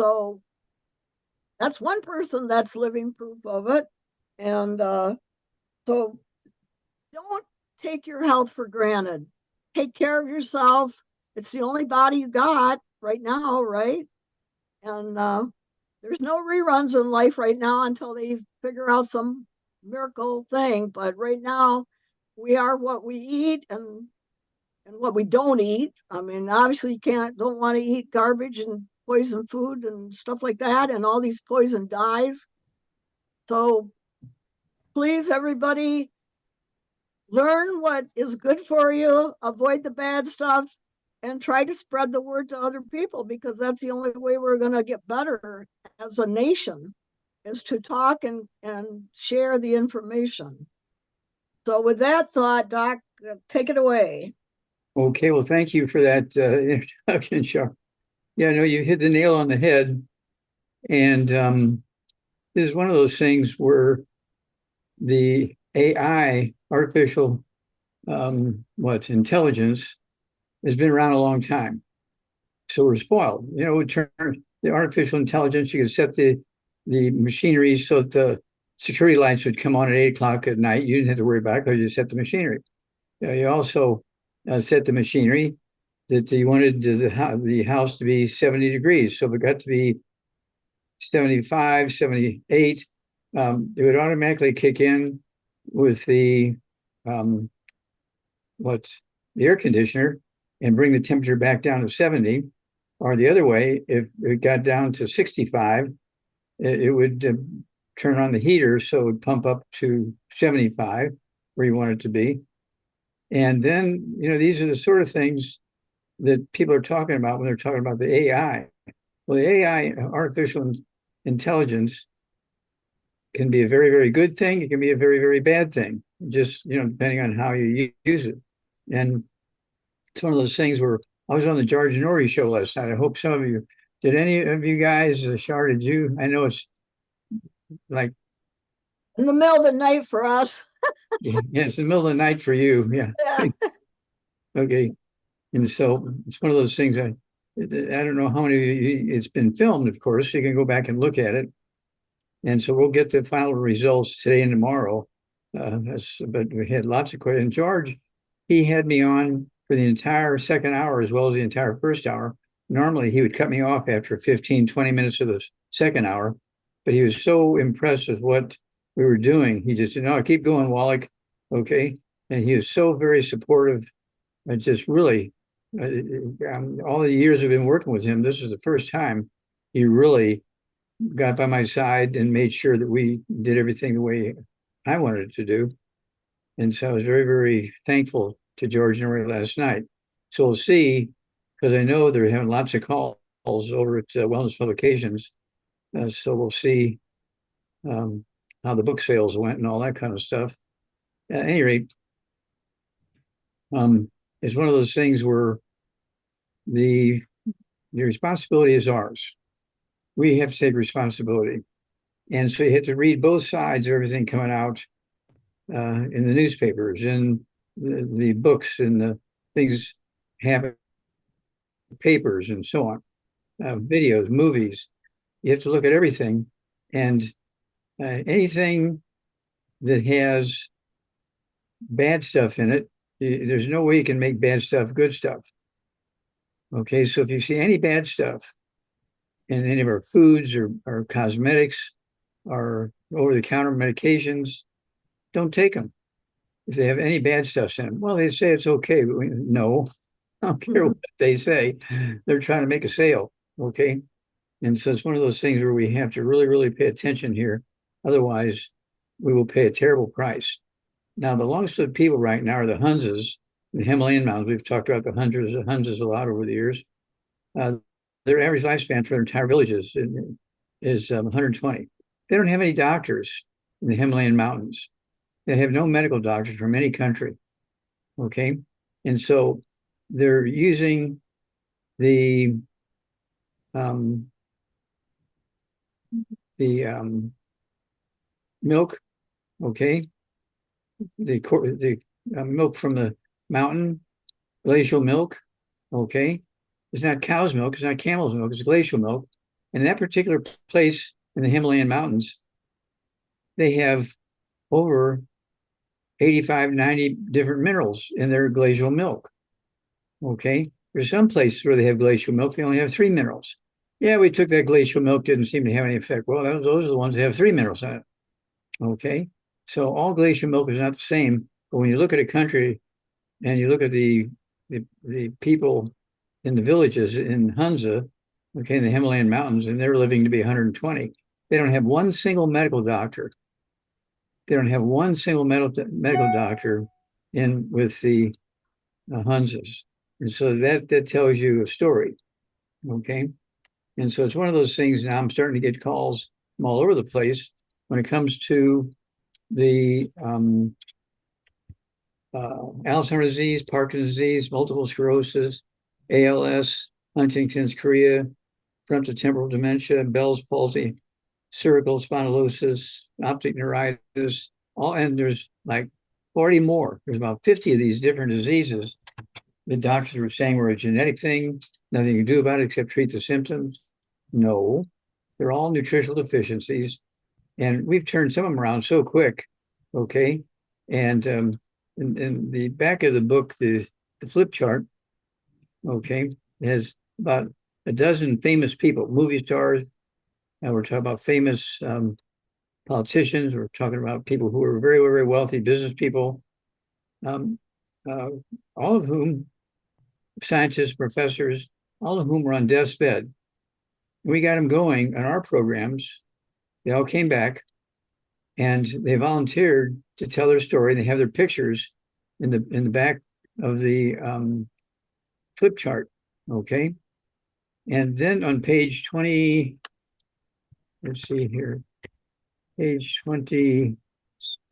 So that's one person that's living proof of it. And so don't take your health for granted. Take care of yourself. It's the only body you got right now, right? And there's no reruns in life right now until they figure out some miracle thing. But right now, we are what we eat and what we don't eat. I mean, obviously, you don't want to eat garbage and poison food and stuff like that, and all these poison dyes. So please, everybody, learn what is good for you, avoid the bad stuff, and try to spread the word to other people, because that's the only way we're going to get better as a nation, is to talk and share the information. So with that thought, Doc, take it away. Okay, well, thank you for that introduction, Char. Yeah, no, you hit the nail on the head. And this is one of those things where the AI, artificial intelligence, has been around a long time. So we're spoiled. You know, the artificial intelligence, you could set the machinery so that the security lights would come on at 8 o'clock at night. You didn't have to worry about it because you set the machinery. You also set the machinery that you wanted the house to be 70 degrees. So if it got to be 75, 78, it would automatically kick in with the air conditioner and bring the temperature back down to 70. Or the other way, if it got down to 65, it would turn on the heater, so it would pump up to 75, where you want it to be. And then, you know, these are the sort of things that people are talking about when they're talking about the AI. Well, the AI, artificial intelligence, can be a very, very good thing. It can be a very, very bad thing, just, you know, depending on how you use it. And it's one of those things where I was on the George Norrie show last night. I hope some of you, did any of you guys, Shar, did you? I know it's like in the middle of the night for us. Yeah, it's the middle of the night for you. Yeah. Okay. And so it's one of those things. I don't know how many of you, it's been filmed, of course. So you can go back and look at it. And so we'll get the final results today and tomorrow. But we had lots of questions. And George, he had me on for the entire second hour as well as the entire first hour. Normally, he would cut me off after 15, 20 minutes of the second hour. But he was so impressed with what we were doing. He just said, no, keep going, Wallach. Okay. And he was so very supportive. I just really, all the years I've been working with him, this is the first time he really got by my side and made sure that we did everything the way I wanted it to do. And so I was very, very thankful to George Norrie last night. So we'll see, because I know they're having lots of calls over at Wellness Publications. So we'll see how the book sales went and all that kind of stuff. At any rate, it's one of those things where the responsibility is ours. We have to take responsibility. And so you have to read both sides of everything coming out in the newspapers, in the books, and the things happen, papers, and so on, videos, movies. You have to look at everything. And anything that has bad stuff in it, there's no way you can make bad stuff good stuff. Okay, so if you see any bad stuff in any of our foods or cosmetics or over-the-counter medications, don't take them. If they have any bad stuff in them, well, they say it's okay, but no, I don't care what they say. They're trying to make a sale, okay? And so it's one of those things where we have to really, really pay attention here. Otherwise, we will pay a terrible price. Now, the longest lived people right now are the Hunzas, the Himalayan mountains. We've talked about the Hunzas a lot over the years. Their average lifespan for their entire villages is 120. They don't have any doctors in the Himalayan mountains. They have no medical doctors from any country, okay? And so they're using the milk, okay? The milk from the mountain, glacial milk, okay? It's not cow's milk, it's not camel's milk, it's glacial milk. in that particular place in the Himalayan mountains, they have over 85, 90 different minerals in their glacial milk. Okay. There's some places where they have glacial milk, they only have 3 minerals. Yeah, we took that glacial milk, didn't seem to have any effect. Well, those are the ones that have 3 minerals in it. Okay. So all glacial milk is not the same. But when you look at a country and you look at the people in the villages in Hunza, okay, in the Himalayan mountains, and they're living to be 120, they don't have one single medical doctor. They don't have one single medical doctor in with the Hunzas. And so that tells you a story. Okay. And so it's one of those things. Now I'm starting to get calls from all over the place when it comes to the Alzheimer's disease, Parkinson's disease, multiple sclerosis, ALS, Huntington's chorea, frontotemporal dementia, Bell's palsy, cervical spondylosis, optic neuritis, and there's like 40 more. There's about 50 of these different diseases. The doctors were saying were a genetic thing, nothing you can do about it except treat the symptoms. No, they're all nutritional deficiencies. And we've turned some of them around so quick. Okay. And in the back of the book, the flip chart, okay, has about a dozen famous people, movie stars. And we're talking about famous politicians. We're talking about people who are very, very wealthy business people, um, uh, all of whom, scientists, professors, all of whom were on death's bed. We got them going on our programs. They all came back and they volunteered to tell their story. They have their pictures in the back of the flip chart. Okay. And then on page 20, let's see here, page 27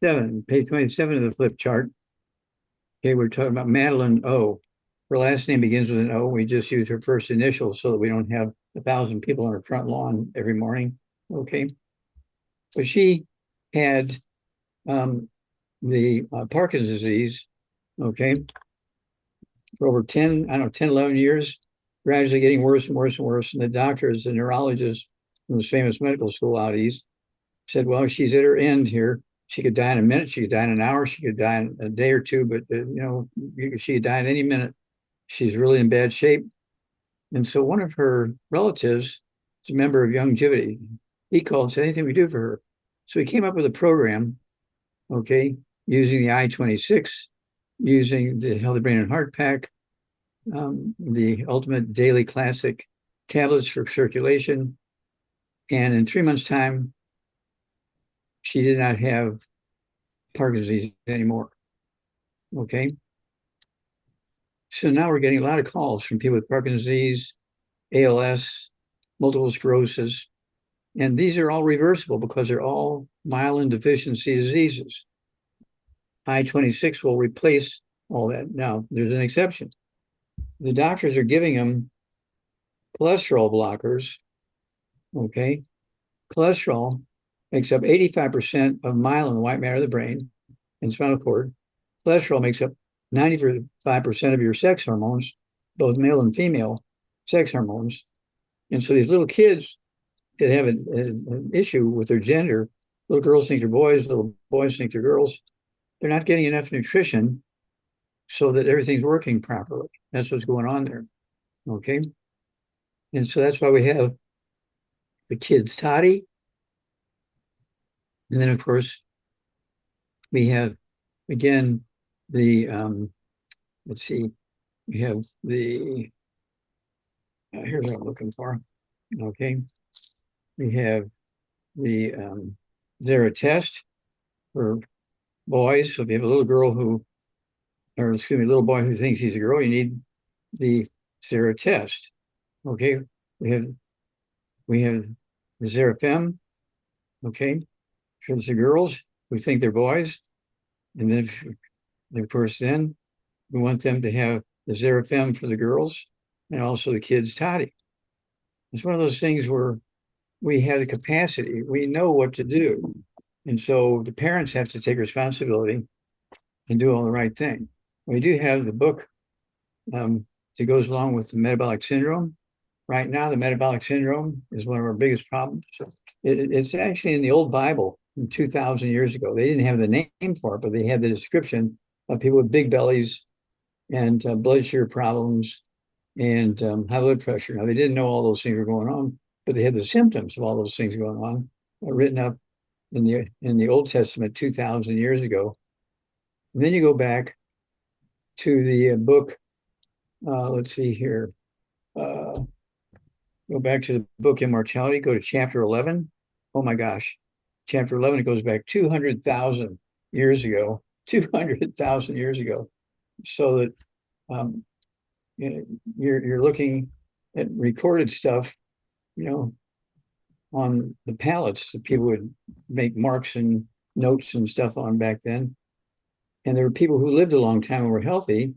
of the flip chart. Okay, we're talking about Madeline O. Her last name begins with an O. We just use her first initial so that we don't have 1,000 people on her front lawn every morning. Okay. So she had the Parkinson's disease, okay, for over 10, 11 years, gradually getting worse and worse and worse. And the doctors, the neurologist from this famous medical school out east, said, well, she's at her end here. She could die in a minute. She could die in an hour. She could die in a day or two, but, she could die in any minute. She's really in bad shape. And so one of her relatives is a member of YOUNGEVITY. He called and said, anything we do for her. So he came up with a program, okay, using the I-26, using the Healthy Brain and Heart Pack, the Ultimate Daily Classic tablets for circulation. And in 3 months' time, she did not have Parkinson's disease anymore. Okay. So now we're getting a lot of calls from people with Parkinson's disease, ALS, multiple sclerosis, and these are all reversible because they're all myelin deficiency diseases. I-26 will replace all that. Now, there's an exception. The doctors are giving them cholesterol blockers. Okay. Cholesterol makes up 85% of myelin, the white matter of the brain and spinal cord. Cholesterol makes up 95% of your sex hormones, both male and female sex hormones. And so these little kids that have an issue with their gender, little girls think they're boys, little boys think they're girls, they're not getting enough nutrition so that everything's working properly. That's what's going on there. Okay. And so that's why we have the kids toddy. And then, of course, we have, again, the, let's see, we have the, here's what I'm looking for. Okay. We have the Zera test for boys. So if you have a little girl who, or excuse me, a little boy who thinks he's a girl, you need the Zera test. Okay. We have the Zerafem. Okay. For the girls who think they're boys. And then, of course, then we want them to have the Zerafem for the girls and also the kids toddy. It's one of those things where we have the capacity, we know what to do. And so the parents have to take responsibility and do all the right thing. We do have the book that goes along with the metabolic syndrome. right now, the metabolic syndrome is one of our biggest problems. It's actually in the old Bible from 2,000 years ago. They didn't have the name for it, but they had the description of people with big bellies and blood sugar problems and high blood pressure. Now, they didn't know all those things were going on, but they had the symptoms of all those things going on written up in the Old Testament 2,000 years ago. And then you go back to the book. Let's see here. Go back to the book Immortality. Go to chapter 11. Oh my gosh, chapter 11. It goes back 200,000 years ago. 200,000 years ago. So that you're looking at recorded stuff, on the pallets that people would make marks and notes and stuff on back then. And there were people who lived a long time and were healthy,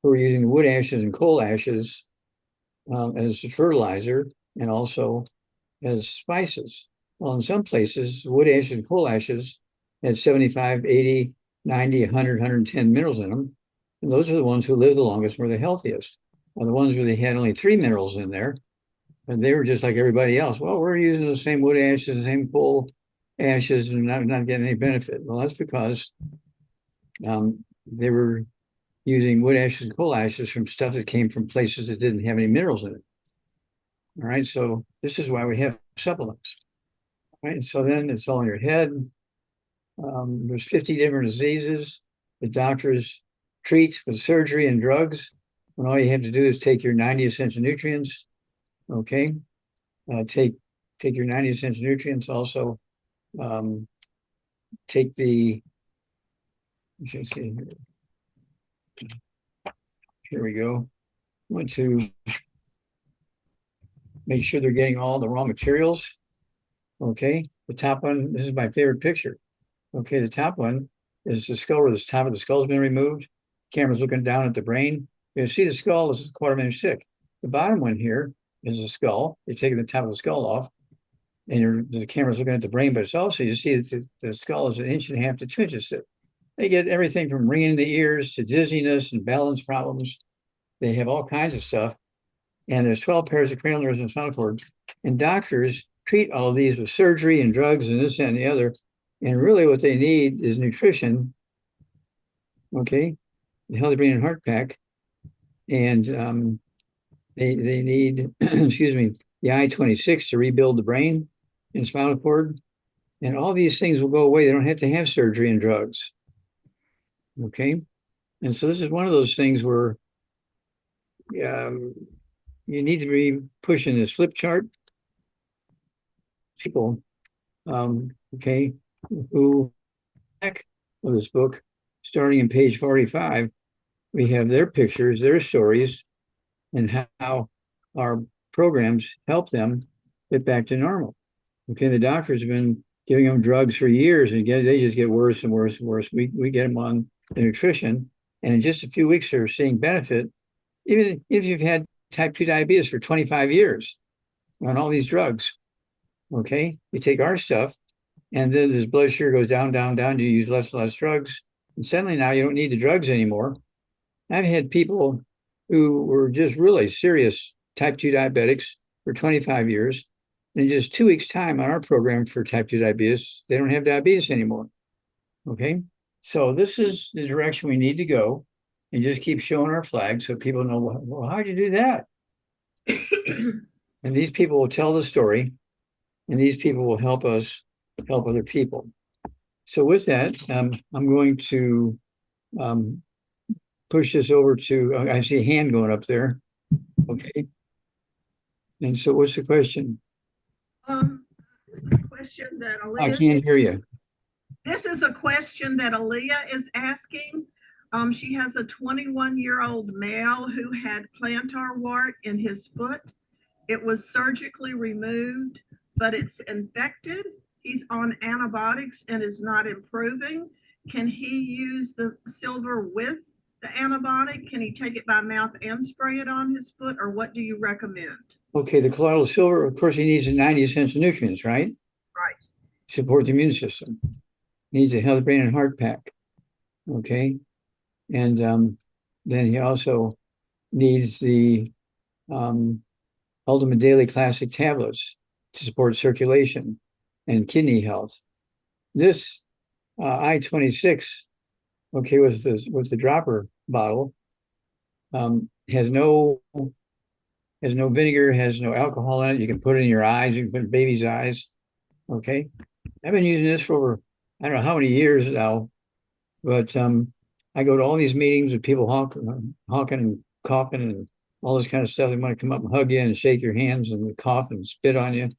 who were using wood ashes and coal ashes as fertilizer and also as spices. Well, in some places, wood ashes and coal ashes had 75, 80, 90, 100, 110 minerals in them. And those are the ones who lived the longest and were the healthiest. And the ones where they had only 3 minerals in there, and they were just like everybody else. Well, we're using the same wood ashes, the same coal ashes, and not getting any benefit. Well, that's because they were using wood ashes and coal ashes from stuff that came from places that didn't have any minerals in it. All right, so this is why we have supplements. All right, so then it's all in your head. There's 50 different diseases that doctors treat with surgery and drugs, when all you have to do is take your 90 essential nutrients. Okay, take your 90 essential nutrients. Also, take the. Here we go. I want to make sure they're getting all the raw materials. Okay, the top one. This is my favorite picture. Okay, the top one is the skull, where the top of the skull has been removed. Camera's looking down at the brain. You see the skull is a quarter inch thick. The bottom one here is the skull. They're taking the top of the skull off, and the camera's looking at the brain, but it's also, you see that the skull is 1.5 inches to 2 inches thick. They get everything from ringing in the ears to dizziness and balance problems. They have all kinds of stuff. And there's 12 pairs of cranial nerves and spinal cord. And doctors treat all of these with surgery and drugs and this and the other. And really what they need is nutrition. Okay. The healthy brain and heart pack. And they need, excuse me, the I-26 to rebuild the brain and spinal cord. And all these things will go away. They don't have to have surgery and drugs. Okay. And so this is one of those things where you need to be pushing this flip chart. People, okay, who back of this book, starting in page 45, we have their pictures, their stories, and how our programs help them get back to normal. Okay, the doctors have been giving them drugs for years, and they just get worse and worse and worse. We get them on the nutrition, and in just a few weeks, they're seeing benefit. Even if you've had type 2 diabetes for 25 years on all these drugs, okay, you take our stuff, and then this blood sugar goes down, down, down. You use less and less drugs, and suddenly now you don't need the drugs anymore. I've had people who were just really serious type 2 diabetics for 25 years. In just 2 weeks' time on our program for type 2 diabetes, they don't have diabetes anymore. Okay, so this is the direction we need to go, and just keep showing our flag so people know, well, how'd you do that? And these people will tell the story, and these people will help us help other people. So with that, I'm going to push this over to, I see a hand going up there. Okay. And so what's the question? This is a question that I Aaliyah. can't hear you. This is a question that Aaliyah is asking. She has a 21-year-old male who had plantar wart in his foot. It was surgically removed, but it's infected. He's on antibiotics and is not improving. Can he use the silver with the antibiotic? Can he take it by mouth and spray it on his foot, or what do you recommend? Okay, the colloidal silver, of course, he needs the 90 essential nutrients, right? Right. Support the immune system. Needs a healthy brain and heart pack. Okay. And then he also needs the Ultimate Daily Classic tablets to support circulation and kidney health. This I-26, okay, with the dropper bottle, has no vinegar, has no alcohol in it. You can put it in your eyes. You can put it in baby's eyes. Okay, I've been using this for over, I don't know how many years now, but I go to all these meetings with people honking and coughing and all this kind of stuff. They want to come up and hug you and shake your hands and cough and spit on you.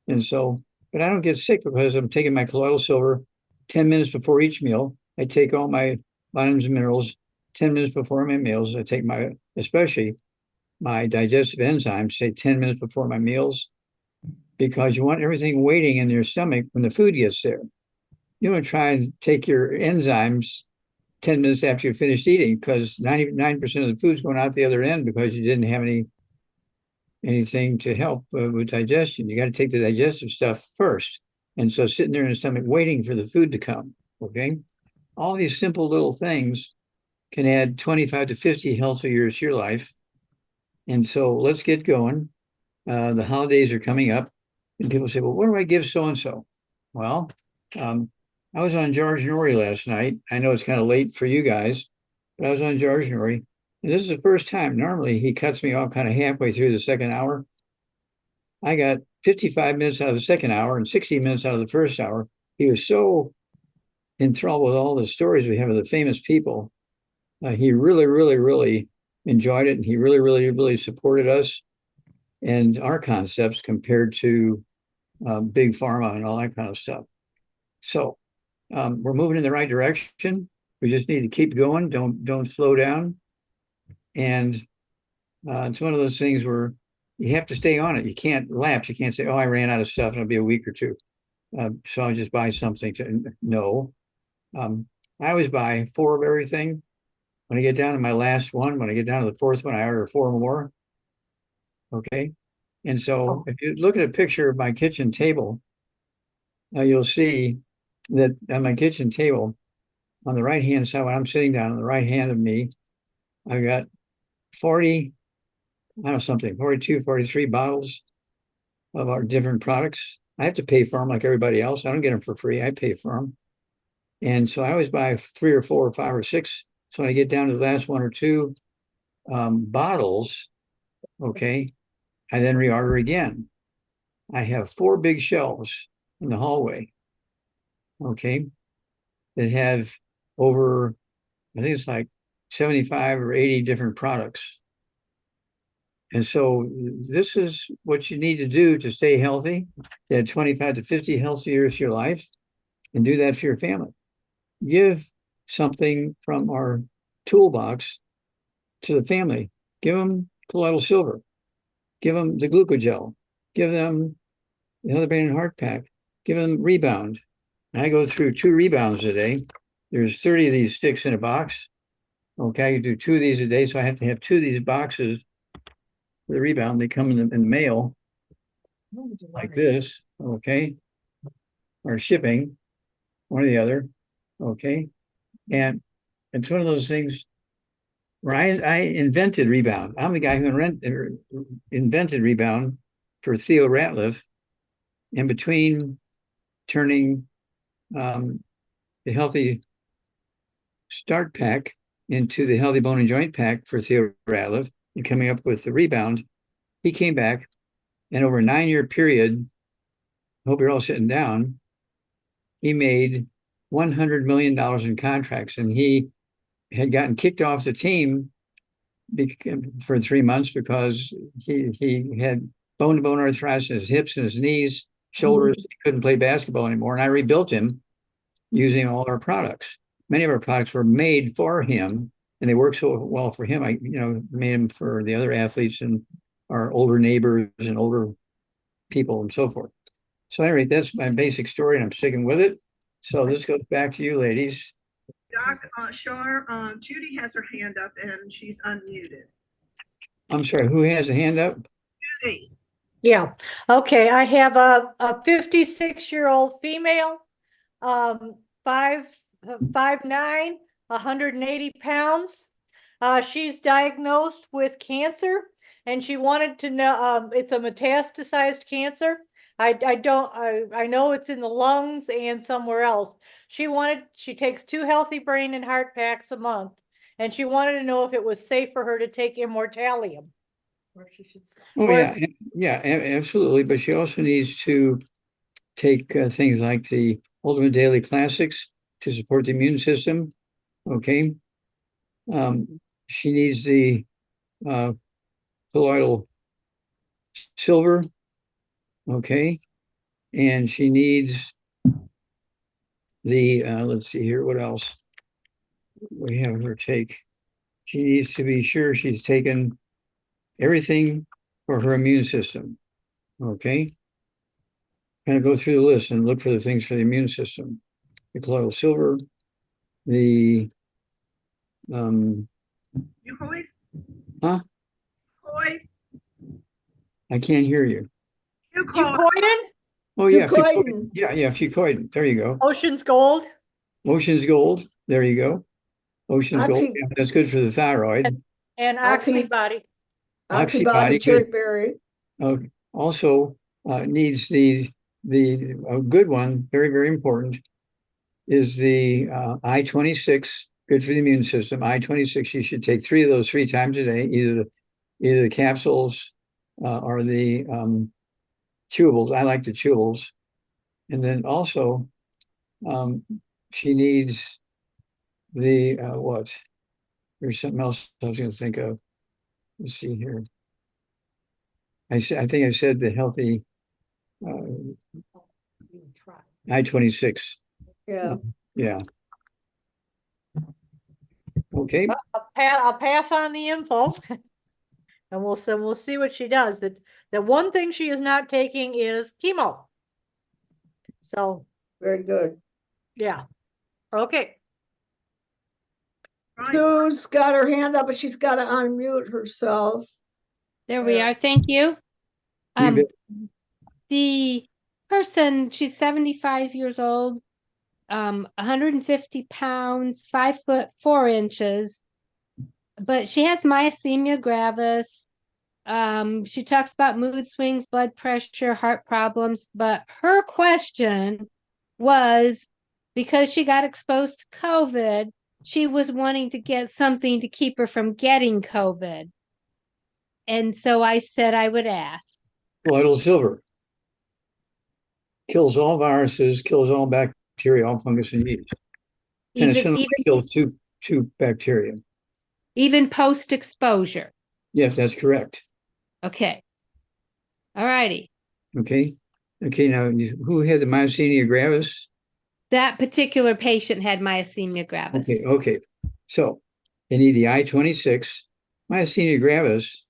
And so, but I don't get sick because I'm taking my colloidal silver 10 minutes before each meal. I take all my vitamins and minerals 10 minutes before my meals. I take especially my digestive enzymes, say 10 minutes before my meals, because you want everything waiting in your stomach when the food gets there. You want to try and take your enzymes 10 minutes after you finished eating, because 99% of the food's going out the other end because you didn't have anything to help with digestion. You got to take the digestive stuff first. And so sitting there in the stomach waiting for the food to come, okay? All these simple little things can add 25 to 50 healthy years to your life. And so let's get going. The holidays are coming up, and people say, well, what do I give so-and-so? Well, I was on George Norrie last night. I know it's kind of late for you guys, but I was on George Norrie. And this is the first time. Normally, he cuts me off kind of halfway through the second hour. I got 55 minutes out of the second hour and 60 minutes out of the first hour. He was so enthralled with all the stories we have of the famous people. He really, really, really enjoyed it. And he really, really, really supported us and our concepts compared to big pharma and all that kind of stuff. So we're moving in the right direction. We just need to keep going. Don't slow down. And it's one of those things where you have to stay on it. You can't lapse. You can't say, oh, I ran out of stuff and it'll be a week or two. So I'll just buy something no. I always buy 4 of everything. When I get down to my last one, when I get down to the 4th one, I order 4 more. Okay. And so if you look at a picture of my kitchen table, you'll see that on my kitchen table, on the right-hand side, when I'm sitting down on the right hand of me, I've got 42, 43 bottles of our different products. I have to pay for them like everybody else. I don't get them for free. I pay for them. And so I always buy 3 or 4 or 5 or 6. So when I get down to the last 1 or 2 bottles, okay, I then reorder again. I have 4 big shelves in the hallway, okay, that have over, I think it's like 75 or 80 different products. And so this is what you need to do to stay healthy, to add 25 to 50 healthy years to your life, and do that for your family. Give something from our toolbox to the family. Give them colloidal silver. Give them the glucogel. Give them the other brain and heart pack. Give them Rebound. And I go through 2 Rebounds a day. There's 30 of these sticks in a box. Okay, I do 2 of these a day, so I have to have 2 of these boxes for the Rebound. They come in the mail like this, okay, or shipping, one or the other, okay. And it's one of those things where I invented Rebound. I'm the guy who invented Rebound for Theo Ratliff. In between turning the Healthy Start Pack into the Healthy Bone and Joint Pack for Theo Ratliff and coming up with the Rebound, he came back, and over a 9-year period, I hope you're all sitting down, he made $100 million in contracts, and he had gotten kicked off the team for 3 months because he had bone-to-bone arthritis in his hips and his knees, shoulders. He couldn't play basketball anymore, and I rebuilt him using all our products. Many of our products were made for him, and they worked so well for him. I made them for the other athletes and our older neighbors and older people and so forth. So anyway, that's my basic story, and I'm sticking with it. So this goes back to you, ladies. Doc, Shar, Judy has her hand up and she's unmuted. I'm sorry, who has a hand up? Judy. Yeah. Okay. I have a 56-year-old female, 5'9", 180 pounds. She's diagnosed with cancer, and she wanted to know, it's a metastasized cancer. I know it's in the lungs and somewhere else. She takes 2 healthy brain and heart packs a month, and she wanted to know if it was safe for her to take immortalium. Or she should stop. Oh, Or- absolutely. But she also needs to take things like the Ultimate Daily Classics to support the immune system. Okay. She needs the colloidal silver. Okay. And she needs the, let's see here, what else we have her take. She needs to be sure she's taken everything for her immune system. Okay. Kind of go through the list and look for the things for the immune system. The colloidal silver, the Eucoid? huh? Eucoid? I can't hear you. Eucoid. Eucoidin? Oh yeah, Fucoidan. fucoidan. There you go. Ocean's Gold? Ocean's gold. There you go. Ocean's gold. Oxy, Yeah, that's good for the thyroid. And Oxy- Oxybody. oxybody, Good. cherryberry. Also needs the a good one, very, very important, is the I-26, good for the immune system. I-26, you should take 3 of those 3 times a day, either the capsules or the chewables. I like the chewables. And then also she needs the what? There's something else I was going to think of. Let's see here. I think I said the healthy I-26. Yeah. Yeah. Okay. I'll pass on the info. And we'll see what she does. The one thing she is not taking is chemo. So, Very good. yeah. Okay. Right. Sue's got her hand up, but she's got to unmute herself. There we Yeah. are. Thank you. You bet. The person, she's 75 years old, 150 pounds, 5'4". But she has myasthenia gravis. She talks about mood swings, blood pressure, heart problems. But her question was, because she got exposed to COVID, she was wanting to get something to keep her from getting COVID. And so I said I would ask. Colloidal silver kills all viruses, kills all bacteria, all fungus and yeast. Penicillin kills two bacteria. Even post-exposure. Yes, that's correct. Okay. All righty. Okay. Okay. Now, who had the myasthenia gravis? That particular patient had myasthenia gravis. Okay. Okay. So they need the I-26. Myasthenia gravis,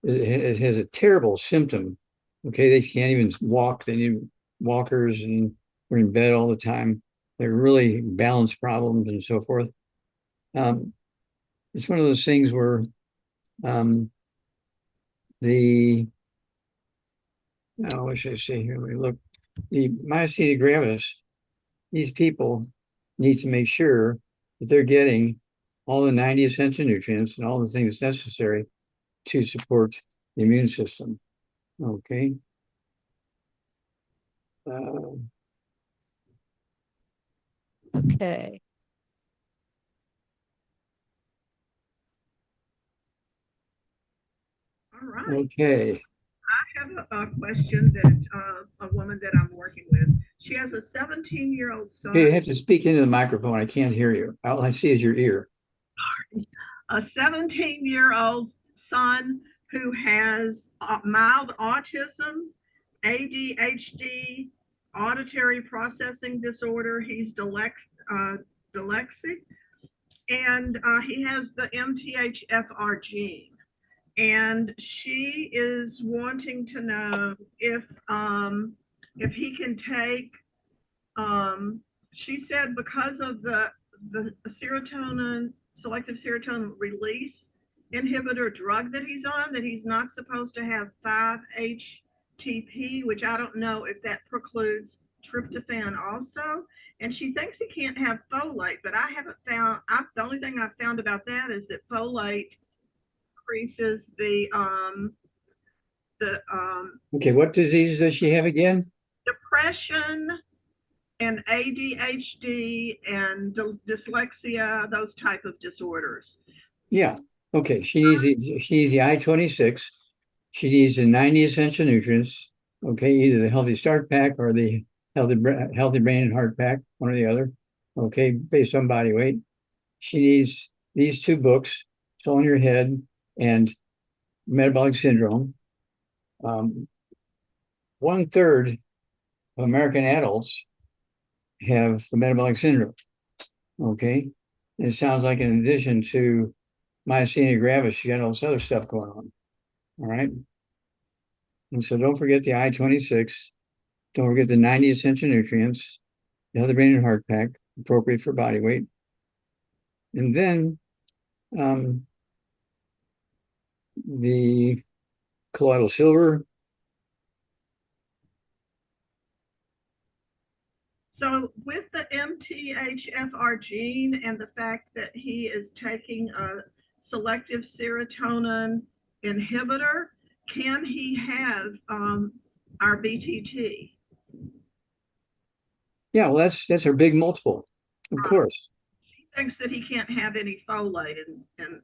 it has a terrible symptom. Okay. They can't even walk. They need walkers and they're in bed all the time. They're really balance problems and so forth. It's one of those things where what should I say here? We look, the myasthenia gravis, these people need to make sure that they're getting all the 90 essential nutrients and all the things necessary to support the immune system. Okay. Okay. All right. Okay. I have a question that a woman that I'm working with. She has a 17-year-old son. You have to speak into the microphone. I can't hear you. All I see is your ear. A 17-year-old son who has mild autism, ADHD, auditory processing disorder. He's dyslexic, and he has the MTHFR gene. And she is wanting to know if he can take. She said because of the selective serotonin release inhibitor drug that he's on, that he's not supposed to have 5-HTP, which I don't know if that precludes tryptophan also. And she thinks he can't have folate, but I haven't found. The only thing I've found about that is that folate increases the the Okay, what diseases does she have again? depression and ADHD and dyslexia, those type of disorders. Yeah. Okay. She needs the I-26. She needs the 90 essential nutrients. Okay, either the Healthy Start Pack or the Healthy Brain and Heart Pack, one or the other. Okay, based on body weight. She needs these two books, Soul in Your Head and Metabolic Syndrome. 1/3 of American adults have the metabolic syndrome. Okay. And it sounds like in addition to myasthenia gravis, she got all this other stuff going on. All right. And so don't forget the I-26. Don't forget the 90 essential nutrients, the Healthy Brain and Heart Pack, appropriate for body weight. And then the colloidal silver. So with the MTHFR gene and the fact that he is taking a selective serotonin inhibitor, can he have our BTT? Yeah, well, that's our big multiple, of course. She thinks that he can't have any folate, and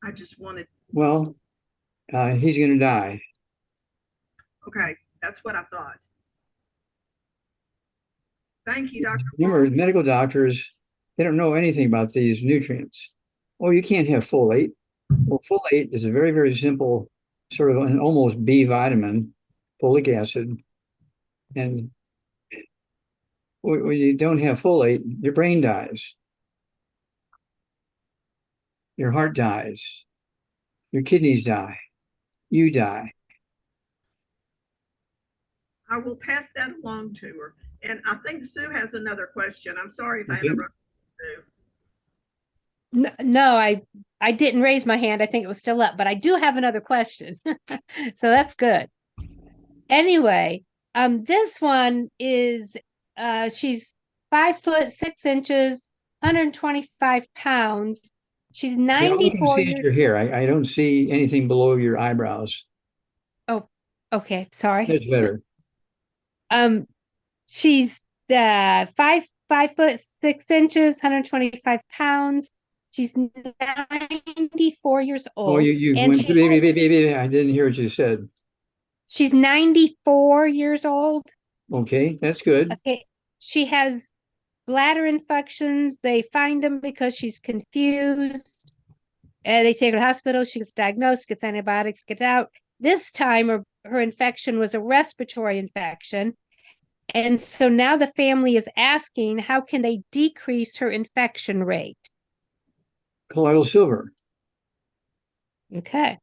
I just wanted. Well, he's going to die. Okay, that's what I thought. Thank you, Dr. Remember, medical doctors, they don't know anything about these nutrients. Oh, you can't have folate. Well, folate is a very, very simple sort of an almost B vitamin, folic acid. And when you don't have folate, your brain dies. Your heart dies. Your kidneys die. You die. I will pass that along to her. And I think Sue has another question. I'm sorry if I Okay. interrupted Sue. No, I didn't raise my hand. I think it was still up, but I do have another question. So that's good. Anyway, this one is she's 5'6", 125 pounds. She's Yeah, all I can 94 see is years. your hair. I don't see anything below your eyebrows. Oh, okay, sorry. That's better. She's 5'6", 125 pounds. She's 94 years Oh, old. you And went, I didn't hear what you said. she's 94 years old. Okay, that's good. Okay. She has bladder infections. They find them because she's confused. They take her to the hospital. She gets diagnosed, gets antibiotics, gets out. This time, her infection was a respiratory infection. And so now the family is asking, how can they decrease her infection rate? Colloidal silver. Okay.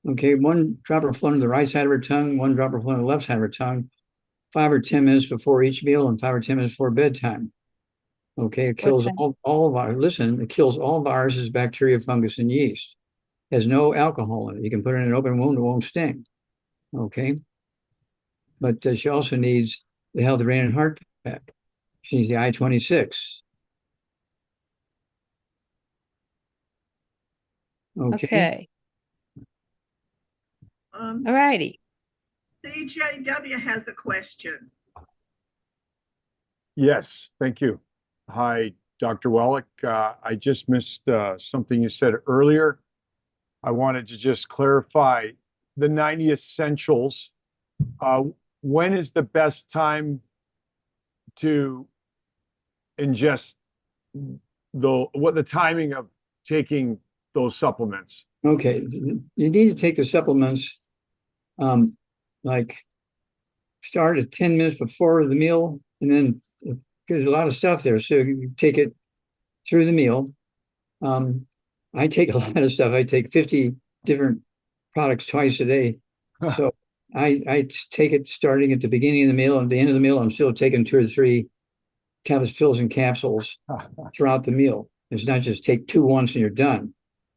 Okay, 1 dropper of fluid on the right side of her tongue, 1 dropper of fluid on the left side of her tongue, 5 or 10 minutes before each meal and 5 or 10 minutes before bedtime. Okay, it kills all viruses. Listen, it kills all viruses, bacteria, fungus, and yeast. It has no alcohol in it. You can put it in an open wound, it won't sting. Okay, but she also needs the Healthy Brain and Heart Pack. She needs the I-26. Okay. All righty. CJW has a question. Yes, thank you. Hi, Dr. Wallach. I just missed something you said earlier. I wanted to just clarify the 90 essentials. When is the best time to ingest the timing of taking those supplements? Okay, you need to take the supplements like start at 10 minutes before the meal, and then there's a lot of stuff there, so you take it through the meal. I take a lot of stuff. I take 50 different products twice a day. So I take it starting at the beginning of the meal, and at the end of the meal I'm still taking 2 or 3 tablets, pills, and capsules throughout the meal. It's not just take 2 once and you're done.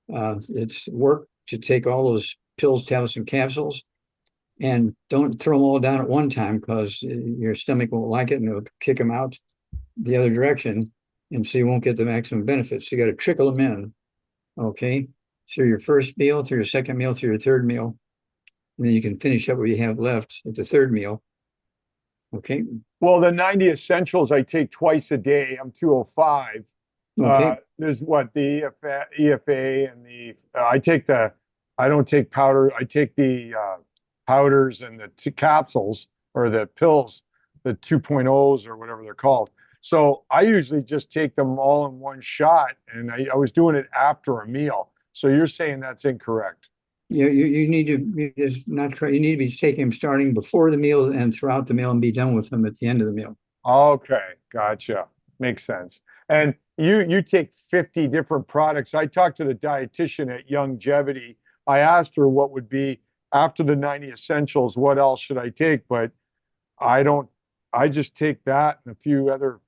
It's work to take all those pills, tablets, and capsules, and don't throw them all down at one time, because your stomach won't like it and it'll kick them out the other direction, and so you won't get the maximum benefits. So you got to trickle them in, okay, through your first meal, through your second meal, through your third meal. And then you can finish up what you have left at the third meal. Okay. Well, the 90 essentials I take twice a day. I'm 205. Okay. There's what the EFA and I don't take powder. I take the powders and the capsules or the pills, the 2.0s or whatever they're called. So I usually just take them all in one shot, and I was doing it after a meal. So you're saying that's incorrect. You need to just not try. You need to be taking them starting before the meal and throughout the meal, and be done with them at the end of the meal. Okay, gotcha. Makes sense. And you take 50 different products. I talked to the dietitian at Youngevity. I asked her what would be after the 90 essentials, what else should I take? But I don't, I just take that and a few other,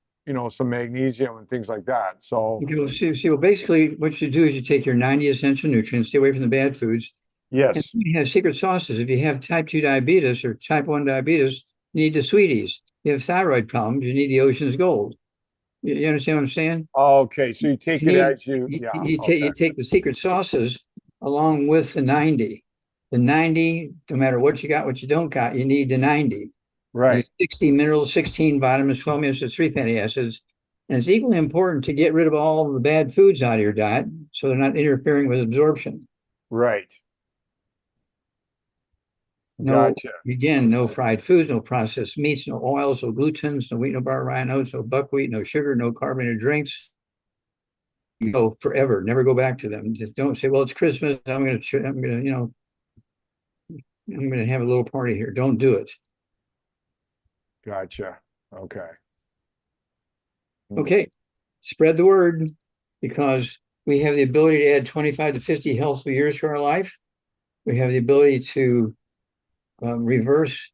some magnesium and things like that. So Okay, well, basically what you do is you take your 90 essential nutrients, stay away from the bad foods. And yes, you have secret sauces. If you have type 2 diabetes or type 1 diabetes, you need the sweeties. You have thyroid problems, you need the Ocean's Gold. You understand what I'm saying? okay. So you take it as You okay, take the secret sauces along with the 90. The 90, no matter what you got, what you don't got, you need the 90. right, 60 minerals, 16 vitamins, 12 amino acids, 3 fatty acids. And it's equally important to get rid of all the bad foods out of your diet so they're not interfering with absorption. right. No, Gotcha. again, no fried foods, no processed meats, no oils, no glutens, no wheat, no bar, rye, oats, no buckwheat, no sugar, no carbonated drinks. You go forever, never go back to them. Just don't say, well, it's Christmas. I'm gonna, I'm gonna have a little party here. Don't do it. Gotcha. Okay. Okay, spread the word, because we have the ability to add 25 to 50 healthful years to our life. We have the ability to reverse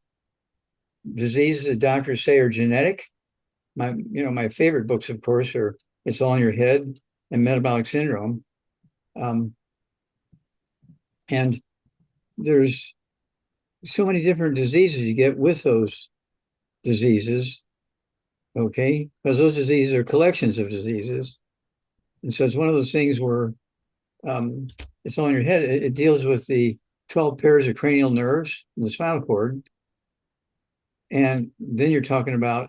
diseases that doctors say are genetic. My favorite books, of course, are It's All in Your Head and Metabolic Syndrome. And there's so many different diseases you get with those diseases, okay? Because those diseases are collections of diseases. And so it's one of those things where it's all in your head. It deals with the 12 pairs of cranial nerves in the spinal cord. And then you're talking about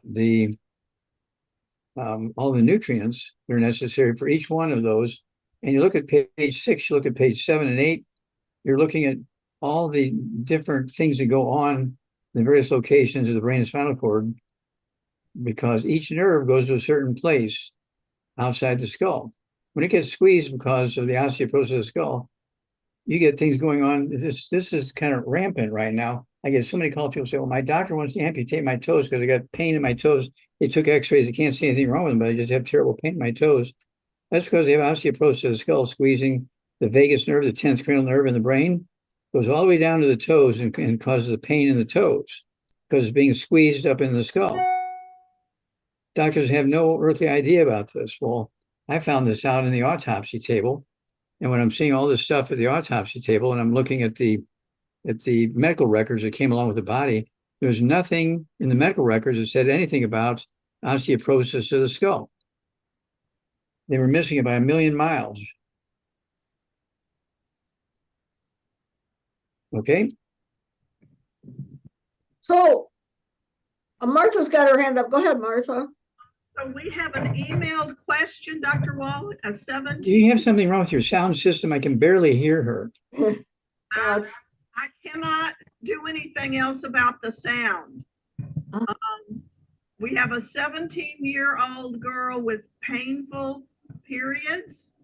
all the nutrients that are necessary for each one of those. And you look at page 6, you look at page 7 and 8, you're looking at all the different things that go on in the various locations of the brain and spinal cord, because each nerve goes to a certain place outside the skull. When it gets squeezed because of the osteoporosis of the skull, you get things going on. This is kind of rampant right now. I get so many calls. People say, well, my doctor wants to amputate my toes because I got pain in my toes. They took x-rays. They can't see anything wrong with them, but I just have terrible pain in my toes. That's because they have osteoporosis of the skull, squeezing the vagus nerve, the 10th cranial nerve in the brain, goes all the way down to the toes and causes the pain in the toes because it's being squeezed up in the skull. Doctors have no earthly idea about this. Well, I found this out in the autopsy table. And when I'm seeing all this stuff at the autopsy table and I'm looking at the medical records that came along with the body, there's nothing in the medical records that said anything about osteoporosis of the skull. They were missing it by 1,000,000 miles. Okay. So Martha's got her hand up. Go ahead, Martha. So we have an emailed question, Dr. Wallach, a 17. Do you have something wrong with your sound system? I can barely hear her. I cannot do anything else about the sound. We have a 17-year-old girl with painful periods.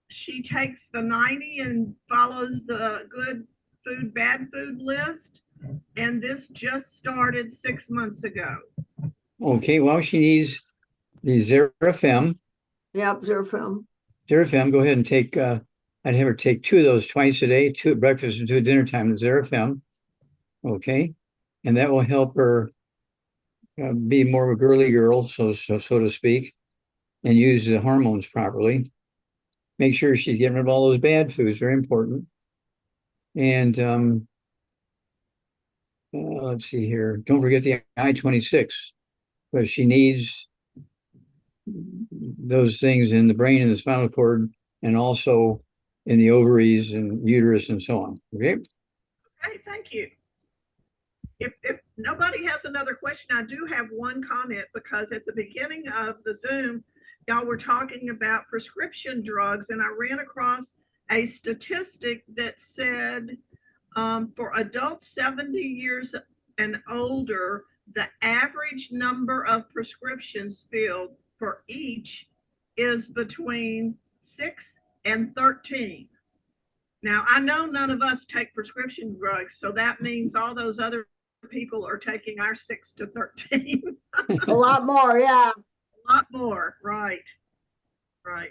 She takes the 90 and follows the good food, bad food list. And this just started 6 months ago. Okay, well, she needs the Xerafem. Yep, Zerfem. Xerafem, go ahead and take, I'd have her take 2 of those twice a day, 2 at breakfast and 2 at dinner time, the Xerafem. Okay, and that will help her be more of a girly girl, so to speak, and use the hormones properly. Make sure she's getting rid of all those bad foods, very important. And let's see here. Don't forget the I-26, because she needs those things in the brain and the spinal cord, and also in the ovaries and uterus and so on. Okay. Hey, thank you. If nobody has another question, I do have one comment, because at the beginning of the Zoom, y'all were talking about prescription drugs, and I ran across a statistic that said for adults 70 years and older, the average number of prescriptions filled for each is between 6 and 13. Now, I know none of us take prescription drugs, so that means all those other people are taking our 6 to 13. A lot more, yeah. A lot more, right, right.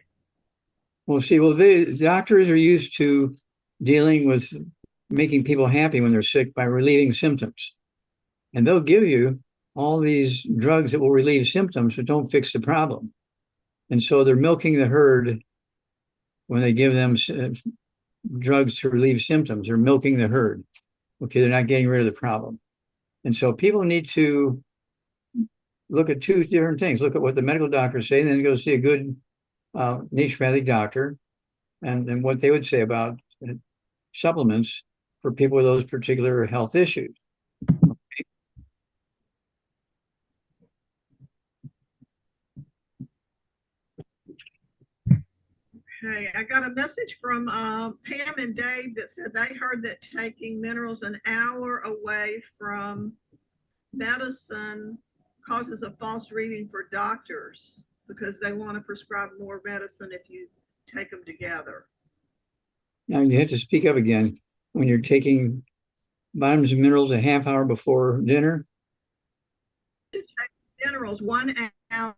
Well, see, the doctors are used to dealing with making people happy when they're sick by relieving symptoms. And they'll give you all these drugs that will relieve symptoms, but don't fix the problem. And so they're milking the herd when they give them drugs to relieve symptoms. They're milking the herd. Okay, they're not getting rid of the problem. And so people need to look at two different things. Look at what the medical doctors say, and then go see a good naturopathic doctor and what they would say about supplements for people with those particular health issues. Okay, I got a message from Pam and Dave that said they heard that taking minerals an hour away from medicine causes a false reading for doctors because they want to prescribe more medicine if you take them together. Now you have to speak up again. When you're taking vitamins and minerals a half hour before dinner, To take minerals 1 hour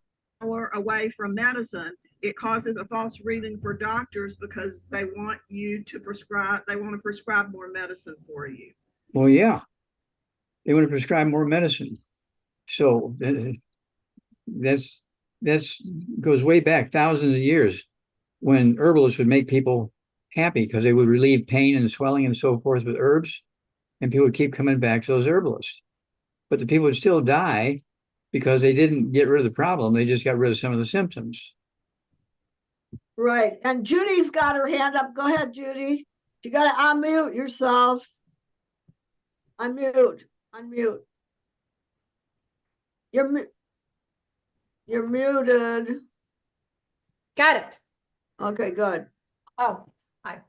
away from medicine, it causes a false reading for doctors because they want you to prescribe, they want to prescribe more medicine for you. well, yeah, they want to prescribe more medicine. So that's goes way back thousands of years when herbalists would make people happy because they would relieve pain and swelling and so forth with herbs, and people would keep coming back to those herbalists. But the people would still die because they didn't get rid of the problem. They just got rid of some of the symptoms. Right. And Judy's got her hand up. Go ahead, Judy. You got to unmute yourself. Unmute. You're muted. Got it. Okay, good. Oh, hi.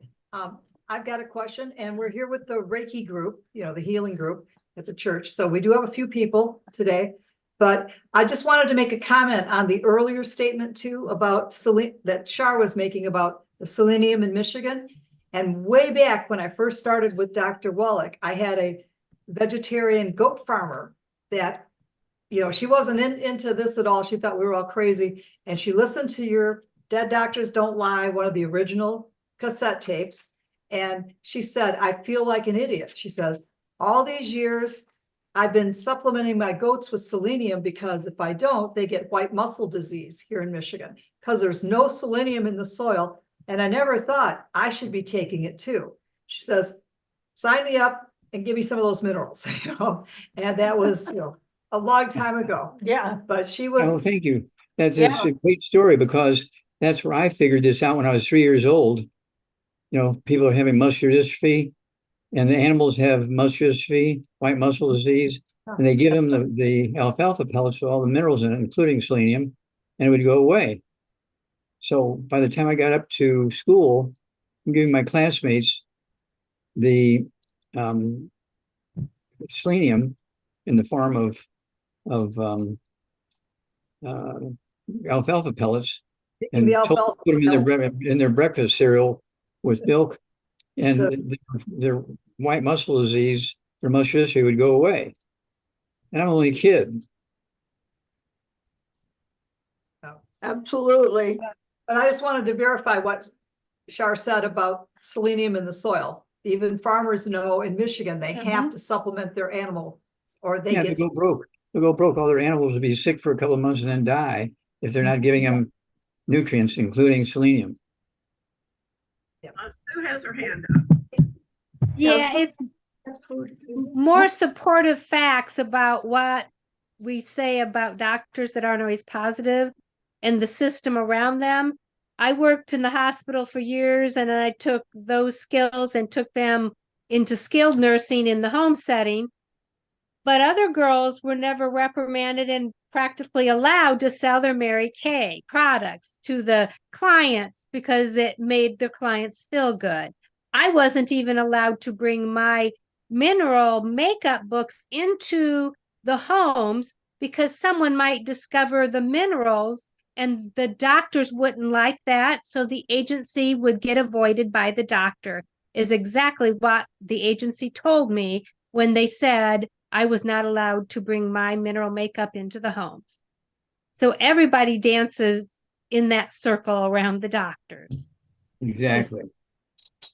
I've got a question, and we're here with the Reiki group, the healing group at the church. So we do have a few people today, but I just wanted to make a comment on the earlier statement too about that Shar was making about the selenium in Michigan. And way back when I first started with Dr. Wallach, I had a vegetarian goat farmer that, she wasn't into this at all. She thought we were all crazy. And she listened to your Dead Doctors Don't Lie, one of the original cassette tapes. And she said, I feel like an idiot. She says, all these years, I've been supplementing my goats with selenium because if I don't, they get white muscle disease here in Michigan because there's no selenium in the soil. And I never thought I should be taking it too. She says, sign me up and give me some of those minerals, and that was, a long time ago. Yeah, but she was. Oh, thank you. That's a great story because that's where I figured this out when I was 3 years old. People are having muscular dystrophy, and the animals have muscular dystrophy, white muscle disease, and they give them the alfalfa pellets with all the minerals in it, including selenium, and it would go away. So by the time I got up to school, I'm giving my classmates the selenium in the form of alfalfa pellets, and put them in their breakfast cereal with milk, and their white muscle disease, their muscular dystrophy would go away. And I'm only a kid. Absolutely. But I just wanted to verify what Shar said about selenium in the soil. Even farmers know in Michigan, they have to supplement their animal or they get go broke. They'll go broke. All their animals will be sick for a couple of months and then die if they're not giving them nutrients, including selenium. Sue has her hand up. Yeah, it's more supportive facts about what we say about doctors that aren't always positive and the system around them. I worked in the hospital for years, and I took those skills and took them into skilled nursing in the home setting. But other girls were never reprimanded and practically allowed to sell their Mary Kay products to the clients because it made the clients feel good. I wasn't even allowed to bring my mineral makeup books into the homes because someone might discover the minerals and the doctors wouldn't like that. So the agency would get avoided by the doctor, is exactly what the agency told me when they said I was not allowed to bring my mineral makeup into the homes. So everybody dances in that circle around the doctors. Exactly.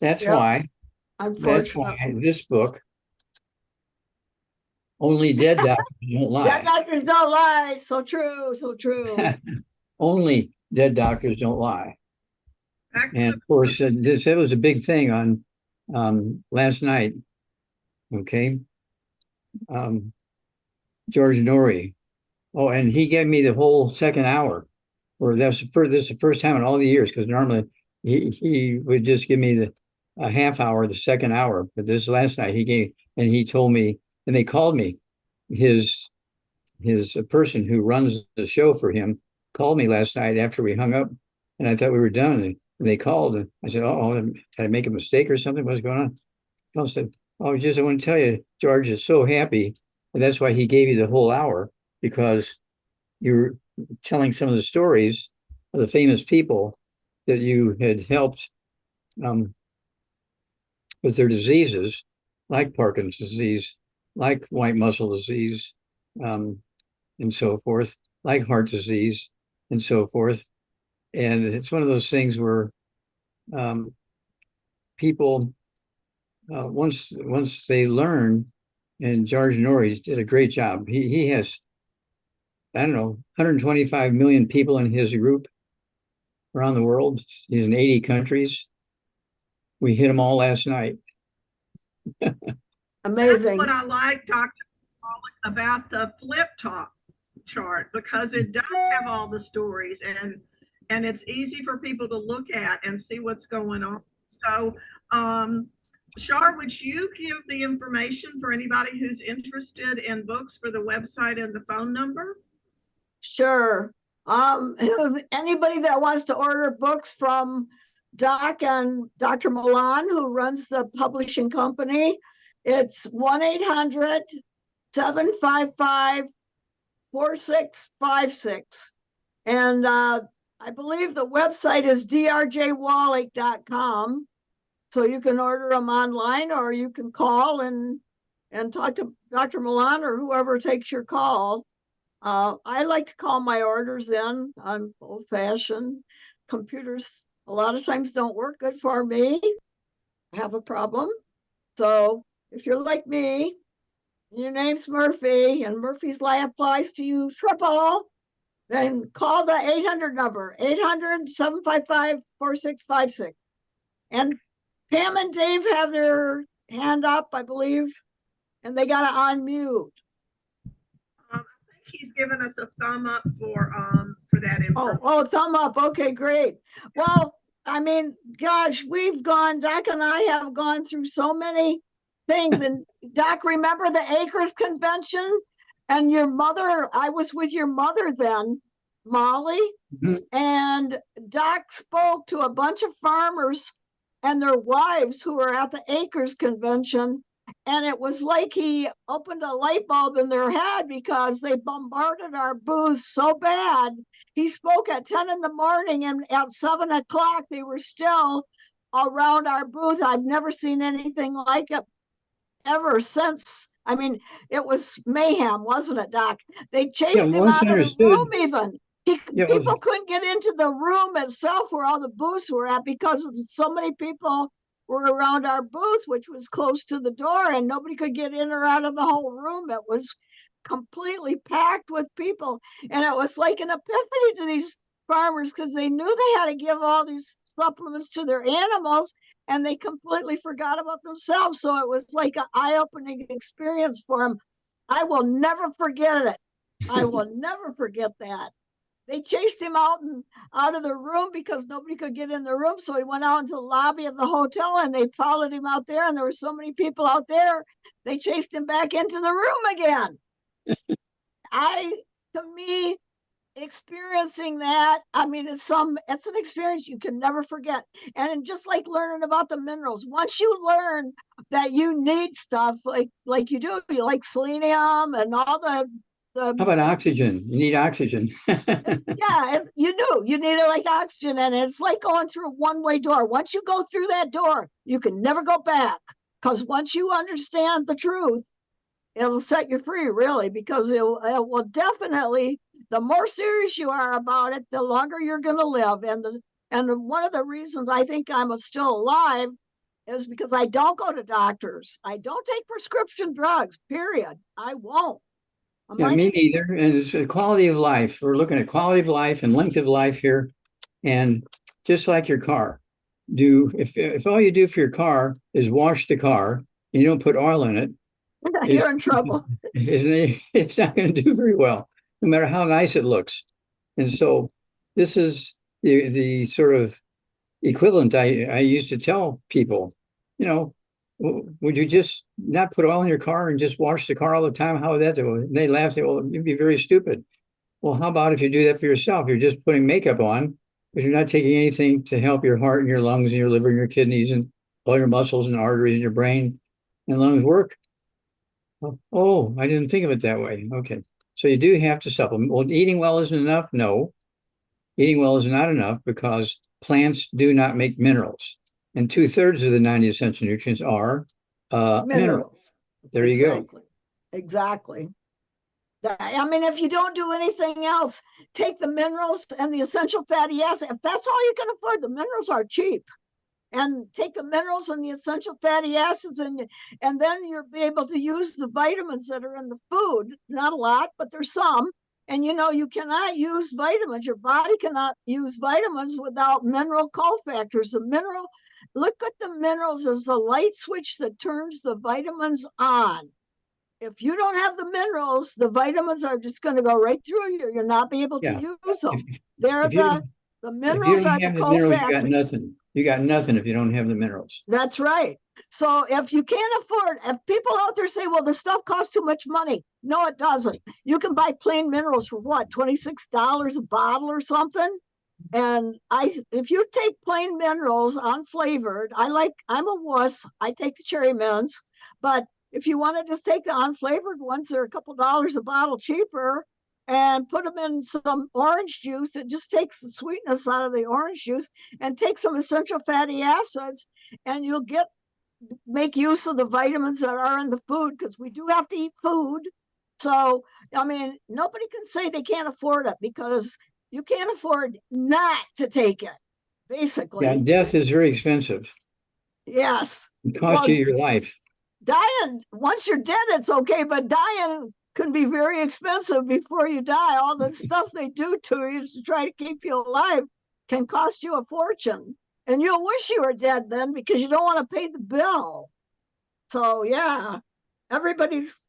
That's Yep. why Unfortunately. this book, Only Dead Doctors Don't Lie. Dead doctors don't lie. So true. So true. Only Dead Doctors Don't Lie. Back to And of course, that was a big thing on last night. Okay. George Norrie. Oh, and he gave me the whole second hour. Or this is the first time in all the years, because normally he would just give me a half hour, the second hour. But this last night he told me, and they called me, his person who runs the show for him called me last night after we hung up, and I thought we were done. And they called, and I said, "Oh, did I make a mistake or something? What's going on?" I said, "Oh, I want to tell you, George is so happy, and that's why he gave you the whole hour, because you're telling some of the stories of the famous people that you had helped with their diseases, like Parkinson's disease, like white muscle disease, and so forth, like heart disease, and so forth." And it's one of those things where people, once they learn, and George Norrie did a great job. He has, I don't know, 125 million people in his group around the world. He's in 80 countries. We hit them all last night. Amazing. That's what I like, Dr. Wallach, about the flip top chart, because it does have all the stories, and it's easy for people to look at and see what's going on. So, Shar, would you give the information for anybody who's interested in books for the website and the phone number? Sure. Anybody that wants to order books from Doc and Dr. Milan, who runs the publishing company, it's 1-800-755-4656. And I believe the website is drjwallach.com. So you can order them online, or you can call and talk to Dr. Milan or whoever takes your call. I like to call my orders in. I'm old fashioned. Computers a lot of times don't work good for me. I have a problem. So if you're like me, your name's Murphy, and Murphy's Law applies to you triple, then call the 800 number, 800-755-4656. And Pam and Dave have their hand up, I believe, and they got to unmute. I think he's given us a thumb up for that information. Oh, thumb up. Okay, great. Well, I mean, gosh, Doc and I have gone through so many things. And Doc, remember the Acres Convention? And your mother, I was with your mother then, Molly. Mm-hmm. And Doc spoke to a bunch of farmers and their wives who were at the Acres Convention. And it was like he opened a light bulb in their head, because they bombarded our booth so bad. He spoke at 10 in the morning, and at 7 o'clock, they were still around our booth. I've never seen anything like it ever since. I mean, it was mayhem, wasn't it, Doc? They chased him out of the room even. People couldn't get into the room itself where all the booths were at, because so many people were around our booth, which was close to the door, and nobody could get in or out of the whole room. It was completely packed with people. And it was like an epiphany to these farmers, because they knew they had to give all these supplements to their animals, and they completely forgot about themselves. So it was like an eye-opening experience for them. I will never forget it. I will never forget that. they chased him out of the room because nobody could get in the room. So he went out into the lobby of the hotel and they followed him out there. And there were so many people out there, they chased him back into the room again. To me, experiencing that, I mean, it's an experience you can never forget. And just like learning about the minerals, once you learn that you need stuff like you do, you like selenium and all the How about oxygen? You need oxygen. yeah, you do. You need it like oxygen, and it's like going through a one-way door. Once you go through that door, you can never go back. Because once you understand the truth, it'll set you free, really, because it will definitely, the more serious you are about it, the longer you're going to live. And one of the reasons I think I'm still alive is because I don't go to doctors. I don't take prescription drugs, period. I won't. Yeah, me neither. And it's a quality of life. We're looking at quality of life and length of life here. And just like your car, if all you do for your car is wash the car and you don't put oil in it, you're in trouble. It's not going to do very well, no matter how nice it looks. And so this is the sort of equivalent I used to tell people, would you just not put oil in your car and just wash the car all the time? How would that do? And they laugh, say, well, you'd be very stupid. Well, how about if you do that for yourself? You're just putting makeup on, but you're not taking anything to help your heart and your lungs and your liver and your kidneys and all your muscles and arteries and your brain and lungs work. Oh, I didn't think of it that way. Okay. So you do have to supplement. Well, eating well isn't enough? No. Eating well is not enough because plants do not make minerals. And 2/3 of the 90 essential nutrients are minerals. There you go. Exactly. I mean, if you don't do anything else, take the minerals and the essential fatty acids. If that's all you can afford, the minerals are cheap. And take the minerals and the essential fatty acids, and then you'll be able to use the vitamins that are in the food. Not a lot, but there's some. And you cannot use vitamins. Your body cannot use vitamins without mineral cofactors. Look at the minerals as the light switch that turns the vitamins on. If you don't have the minerals, the vitamins are just going to go right through you. You'll not be able to use them. The minerals are the cofactors. You got nothing. You got nothing if you don't have the minerals. That's right. So if you can't afford, if people out there say, well, the stuff costs too much money. No, it doesn't. You can buy plain minerals for what, $26 a bottle or something? And if you take plain minerals unflavored, I'm a wuss. I take the cherry mints, but if you want to just take the unflavored ones, they're a couple dollars a bottle cheaper, and put them in some orange juice. It just takes the sweetness out of the orange juice, and take some essential fatty acids, and you'll make use of the vitamins that are in the food, because we do have to eat food. So, I mean, nobody can say they can't afford it, because you can't afford not to take it, basically. Yeah, death is very expensive. Yes. It costs you your life. Dying, once you're dead, it's okay, but dying can be very expensive before you die. All the stuff they do to you to try to keep you alive can cost you a fortune. And you'll wish you were dead then, because you don't want to pay the bill. So yeah, everybody's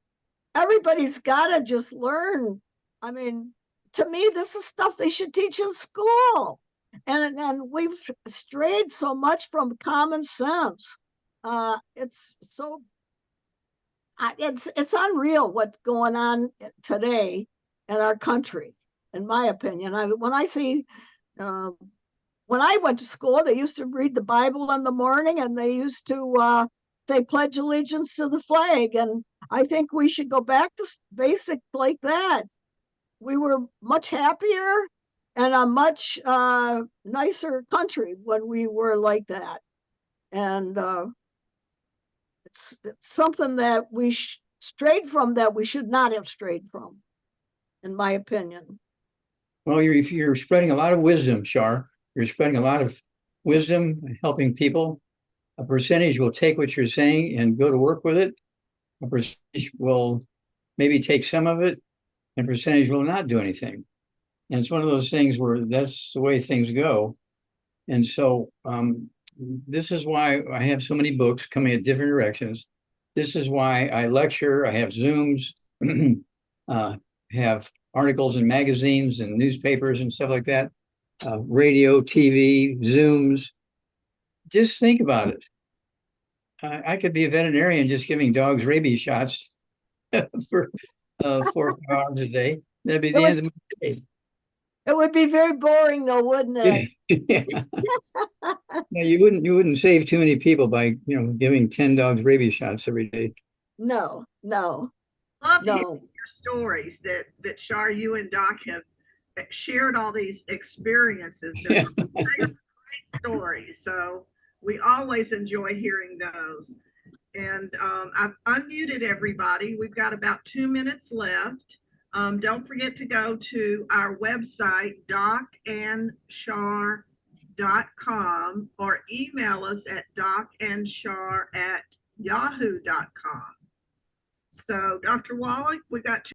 got to just learn. I mean, to me, this is stuff they should teach in school. And we've strayed so much from common sense. It's unreal what's going on today in our country, in my opinion. When I went to school, they used to read the Bible in the morning, and they used to say pledge allegiance to the flag. And I think we should go back to basic like that. We were much happier and a much nicer country when we were like that. And it's something that we strayed from, that we should not have strayed from, in my opinion. Well, you're spreading a lot of wisdom, Shar. You're spreading a lot of wisdom, helping people. A percentage will take what you're saying and go to work with it. A percentage will maybe take some of it, and a percentage will not do anything. And it's one of those things where that's the way things go. And so this is why I have so many books coming at different directions. This is why I lecture. I have Zooms, have articles in magazines and newspapers and stuff like that, radio, TV, Zooms. Just think about it. I could be a veterinarian just giving dogs rabies shots for 4 or 5 hours a day. That'd be the end of the day. It would be very boring though, wouldn't it? Yeah. No, you wouldn't save too many people by, giving 10 dogs rabies shots every day. No, no, Love hearing no. your stories that Shar, you and Doc have shared all these experiences. They're great stories. So we always enjoy hearing those. And I've unmuted everybody. We've got about 2 minutes left. Don't forget to go to our website, docandshar.com, or email us at docandshar@yahoo.com. So, Dr. Wallach, we got